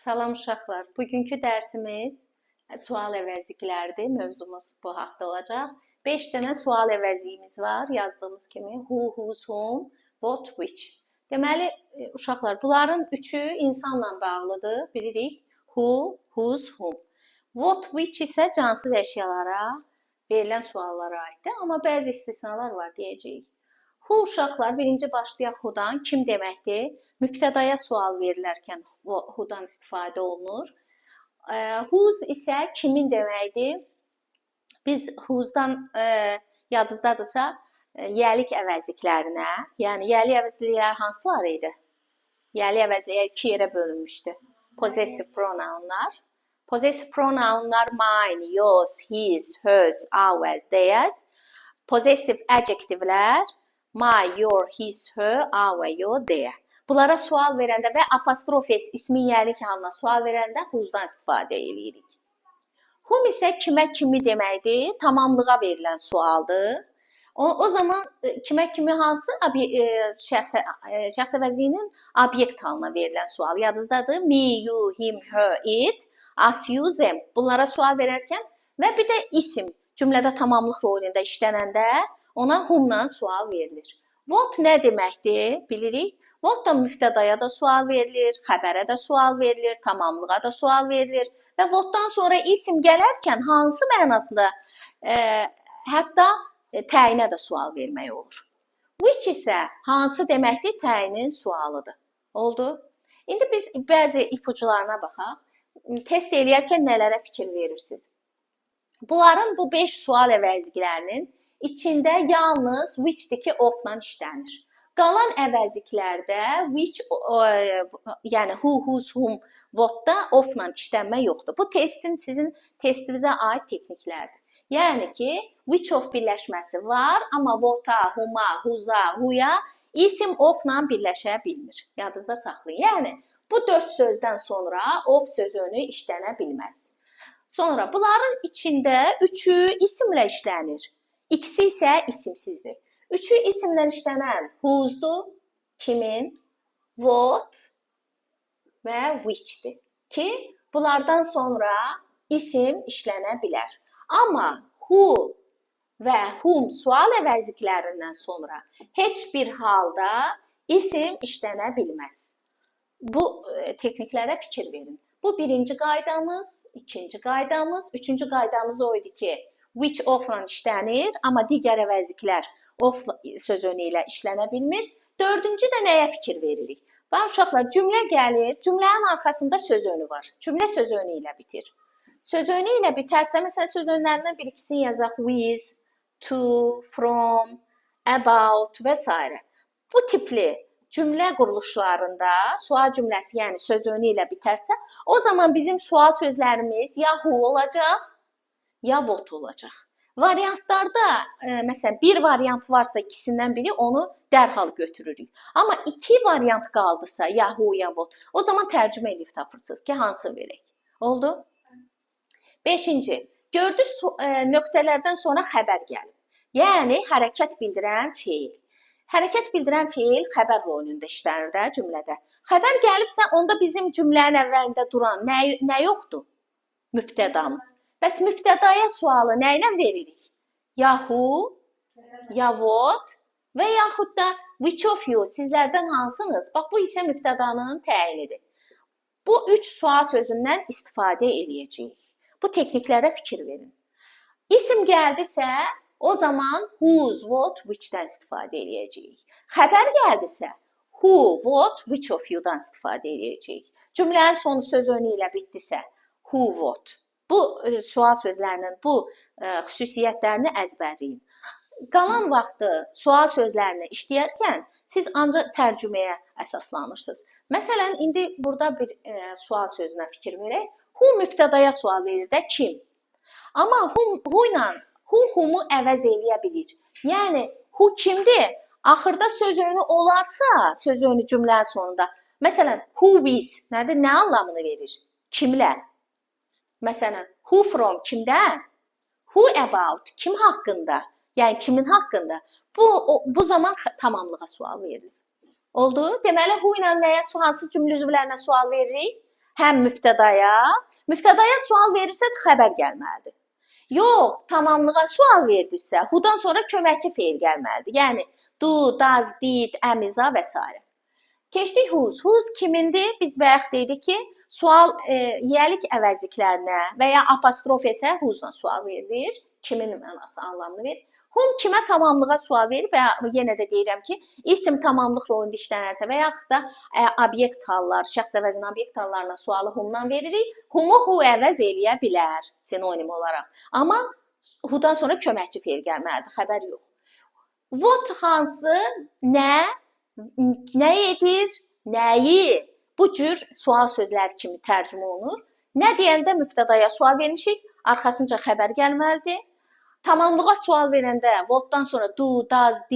Salam uşaqlar. Bugünkü dərsimiz sual əvəzliklərdir. Mövzumuz bu haqda olacaq. 5 dənə sual əvəzliyimiz var. Yazdığımız kimi who, whose, whom, what, which. Deməli, uşaqlar, bunların üçü insanla bağlıdır. Bilirik. Who, whose, whom. What, which isə cansız əşyalara verilən suallara aiddir. Amma bəzi istisnalar var deyəcəyik. Who uşaqlar, birinci başlayaq who'dan. Kim deməkdir? Mübtədaya sual verilərkən who'dan istifadə olunur. Whose isə kimin deməkdir? Biz whose'dan yadınızdadırsa yəlik əvəzliklərinə, yəni yəlik əvəzliklər hansılar idi? Yəlik əvəzliklər iki yerə bölünmüşdü. Possessive pronounlar. Possessive pronounlar mine, yours, his, hers, our, theirs. Possessive adjectivlər my, your, his, her, our, your, their. Bunlara sual verəndə və apostrof s ismi yəlik halına sual verəndə whose'dan istifadə edirik. Whom isə kimə kimi deməkdir? Tamamlığa verilən sualdır. O zaman kimə kimi hansı şəxs əvəzliyinin obyekt halına verilən sual? Yadınızdadır? Me, you, him, her, it, us, you, them. Bunlara sual verərkən və bir də isim cümlədə tamamlıq rolunda işlənəndə ona whom'dan sual verilir. What nə deməkdir? Bilirik. What da mübtədaya da sual verilir, xəbərə də sual verilir, tamamlığa da sual verilir və what'dan sonra isim gələrkən hansı mənasında hətta təyinə də sual vermək olur. Which isə hansı deməkdir? Təyinin sualıdır. Oldu? İndi biz bəzi ipucularına baxaq. Test eləyərkən nələrə fikir verirsiniz? Bunların bu 5 sual əvəzliklərinin içində yalnız which'dir ki, of-la işlənir. Qalan əvəzliklərdə which, yəni who, whose, whom, what-da of-la işlənmə yoxdur. Bu sizin testinizə aid texniklərdir. Yəni ki, which of birləşməsi var, amma what-a, whom-a, whose-a, who-ya isim of-la birləşə bilmir. Yadınızda saxlayın. Yəni, bu 4 sözdən sonra of sözünü işlənə bilməz. Sonra bunların içində 3'ü isimlə işlənir. İkisi isə isimsizdir. 3'ü isimlə işlənən whose'dur, kimin, what və which'dir ki, bunlardan sonra isim işlənə bilər. Amma who və whom sual əvəzliklərindən sonra heç bir halda isim işlənə bilməz. Bu texniklərə fikir verin. Bu birinci qaydamız, ikinci qaydamız, üçüncü qaydamız o idi ki, which of-la işlənir, amma digər əvəzliklər of sözünü ilə işlənə bilmir. Dördüncü də nəyə fikir veririk? Bax, uşaqlar, cümlə gəlir, cümlənin arxasında sözünü var. Cümlə sözünü ilə bitir. Sözünü ilə bitərsə, məsələn, sözünlərindən bir-ikisini yazaq with, to, from, about və s. Bu tipli cümlə quruluşlarında sual cümləsi, yəni sözünü ilə bitərsə, o zaman bizim sual sözlərimiz ya who olacaq, ya what olacaq. Variantlarda, məsələn, bir variant varsa ikisindən biri onu dərhal götürürük. Amma 2 variant qaldısa, ya who, ya what, o zaman tərcümə edib tapırsınız ki, hansı verək. Oldu? 5-ci, gördünüz, nöqtələrdən sonra xəbər gəlib. Yəni, hərəkət bildirən feil. Hərəkət bildirən feil xəbər rolunda işlənir də cümlədə. Xəbər gəlibsə, onda bizim cümlənin əvvəlində duran nə yoxdur? Mübtədamız. Bəs mübtədaya sualı nə ilə veririk? Ya who, ya what və yaxud da which of you, sizlərdən hansınız? Bax, bu isə mübtədanın təyinidir. Bu 3 sual sözündən istifadə eləyəcəyik. Bu texniklərə fikir verin. İsim gəldisə, o zaman whose, what, which-dən istifadə eləyəcəyik. Xəbər gəldisə, who, what, which of you-dan istifadə eləyəcəyik. Cümlənin sonu sözünü ilə bitdisə, who, what. Bu sual sözlərinin bu xüsusiyyətlərini əzbərləyin. Qalan vaxtı sual sözlərini işləyərkən siz ancaq tərcüməyə əsaslanırsınız. Məsələn, indi burada bir sual sözünə fikir verək. Who mübtədaya sual verir də kim? Amma who ilə who'mu əvəz eləyə bilir. Yəni, who kimdir? Axırda sözünü olarsa, sözünü cümlənin sonunda. Məsələn, who with nədir? Nə anlamını verir? Kimlər? Məsələn, who from kimdən? Who about kim haqqında? Yəni kimin haqqında? Bu zaman tamamlığa sual verilir. Oldu? Deməli, who ilə nəyə, hansı cümlə üzvlərinə sual veririk? həm mübtədaya sual verirsəz xəbər gəlməlidir. Yox, tamamlığa sual verdinizsə, who-dan sonra köməkçi feil gəlməlidir. Yəni do, does, did, am, is və s. Keçdik whose. Whose kimindir? Biz bayaq dedik ki, sual yelik əvəzliklərinə və ya apostrof isə whose-dan sual verilir. Kimin mənası, anlamını verir. Whom kimə tamamlığa sual verir və yenə də deyirəm ki, isim tamamlıq rolunda işlənərsə və yaxud da obyekt hallar, şəxs əvəzinin obyekt hallarına sualı whom-dan veririk. Whom-u who əvəz eləyə bilər sinonim olaraq. Amma who-dan sonra köməkçi feil gəlməlidir, xəbər yox. What hansı, nə edir, nəyi? Bu cür sual sözləri kimi tərcümə olunur. Nə deyəndə mübtədaya sual vermişik, arxasınca xəbər gəlməlidir. Tamamlığa sual verəndə what-dan sonra do, does, did